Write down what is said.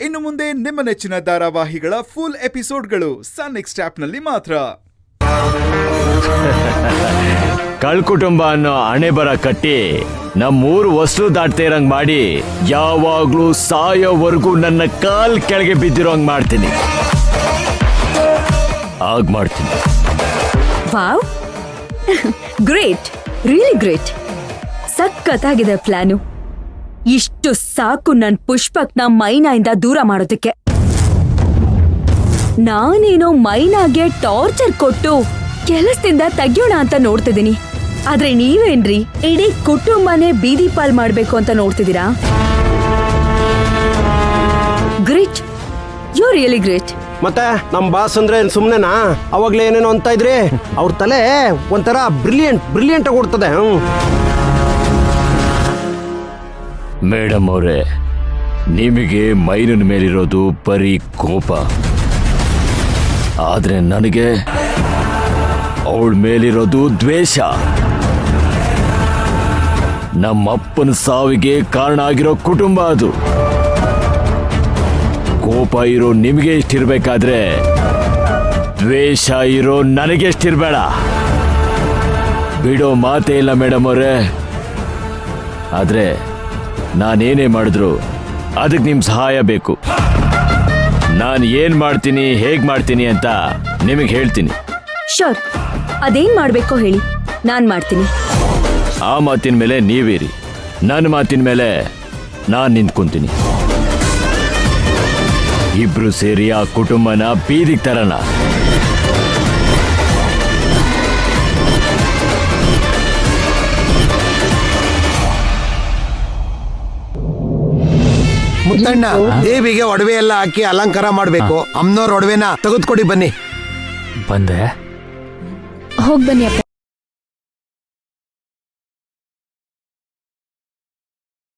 ಇನ್ನು ಮುಂದೆ ನಿಮ್ಮ ನೆಚ್ಚಿನ ಧಾರಾವಾಹಿಗಳ ಫುಲ್ ಎಪಿಸೋಡ್ಗಳು ಸನ್ ನೆಕ್ಸ್ಟ್ ಆಪ್ನಲ್ಲಿ ಮಾತ್ರ. ಕಳ್ಕುಟುಂಬ ಅನ್ನೋ ಹಣೆ ಬರ ಕಟ್ಟಿ ನಮ್ಮೂರು ಹೊಸಲು ದಾಟ್ತಾ ಇರಂಗ್ ಮಾಡಿ ಯಾವಾಗ್ಲೂ ಸಾಯೋವರೆಗೂ ನನ್ನ ಕಾಲ್ ಕೆಳಗೆ ಬಿದ್ದಿರೋಂಗ್ ಮಾಡ್ತೀನಿ. ಆಗ್ ಮಾಡ್ತೀನಿ. Wow, great, really great. ಸಖತ್ತಾಗಿದೆ ಪ್ಲಾನು. ಇಷ್ಟು ಸಾಕು ನನ್ ಪುಷ್ಪಕ್ನ ಮೈನಾಯಿಂದ ದೂರ ಮಾಡೋದಕ್ಕೆ. ನಾನೇನೋ ಮೈನಾಗೆ ಟಾರ್ಚರ್ ಕೊಟ್ಟು ಕೆಲಸದಿಂದ ತೆಗ್ಯೋಣ ಅಂತ ನೋಡ್ತಿದ್ದೀನಿ. ಆದ್ರೆ ನೀವೇನ್ರಿ ಇಡೀ ಕುಟುಂಬನೇ ಬೀದಿ ಪಾಲ್ ಮಾಡ್ಬೇಕು ಅಂತ ನೋಡ್ತಿದ್ದೀರಾ? Great, you really great. ಮತ್ತೆ ನಮ್ ಬಾಸ್ ಅಂದ್ರೆ ಸುಮ್ನೆನಾ? ಅವಾಗ್ಲೇ ಏನೇನೋ ಅಂತ ಇದ್ರಿ. ಅವ್ರ ತಲೆ ಒಂಥರ ಬ್ರಿಲಿಯಂಟ್ ಆಗಿ ಓಡ್ತದೆ. ಮೇಡಮ್ ಅವರೇ, ನಿಮಗೆ ಮೈನಿನ ಮೇಲಿರೋದು ಬರೀ ಕೋಪ, ಆದ್ರೆ ನನಗೆ ಅವಳ ಮೇಲಿರೋದು ದ್ವೇಷ. ನಮ್ಮಪ್ಪನ ಸಾವಿಗೆ ಕಾರಣ ಆಗಿರೋ ಕುಟುಂಬ ಅದು. ಕೋಪ ಇರೋ ನಿಮಗೆ ಎಷ್ಟಿರ್ಬೇಕಾದ್ರೆ ದ್ವೇಷ ಇರೋ ನನಗೆ ಎಷ್ಟಿರ್ಬೇಡ. ಬಿಡೋ ಮಾತೇ ಇಲ್ಲ ಮೇಡಮ್ ಅವರೇ. ಆದ್ರೆ ನಾನೇನೇ ಮಾಡಿದ್ರು ಅದಕ್ಕೆ ನಿಮ್ ಸಹಾಯ ಬೇಕು. ನಾನು ಏನ್ ಮಾಡ್ತೀನಿ, ಹೇಗ್ ಮಾಡ್ತೀನಿ ಅಂತ ನಿಮಗೆ ಹೇಳ್ತೀನಿ. ಶೋರ್, ಅದೇನ್ ಮಾಡ್ಬೇಕೋ ಹೇಳಿ, ನಾನ್ ಮಾಡ್ತೀನಿ. ಆ ಮಾತಿನ ಮೇಲೆ ನೀವಿರಿ, ನನ್ನ ಮಾತಿನ ಮೇಲೆ ನಾನ್ ನಿಂತ್ಕೊಂತೀನಿ. ಇಬ್ರು ಸೇರಿ ಆ ಕುಟುಂಬನ ಬೀದಿಗೆ ತರಣ. ಮುತ್ತಣ್ಣ, ದೇವಿಗೆ ಒಡವೆ ಎಲ್ಲ ಹಾಕಿ ಅಲಂಕಾರ ಮಾಡ್ಬೇಕು. ಅಮ್ಮನವ್ರ ಒಡವೆನ ತೆಗೆದುಕೊಡಿ ಬನ್ನಿ. ಬಂದೆ. ಹೋಗ್ ಬನ್ನಿ ಅಪ್ಪ.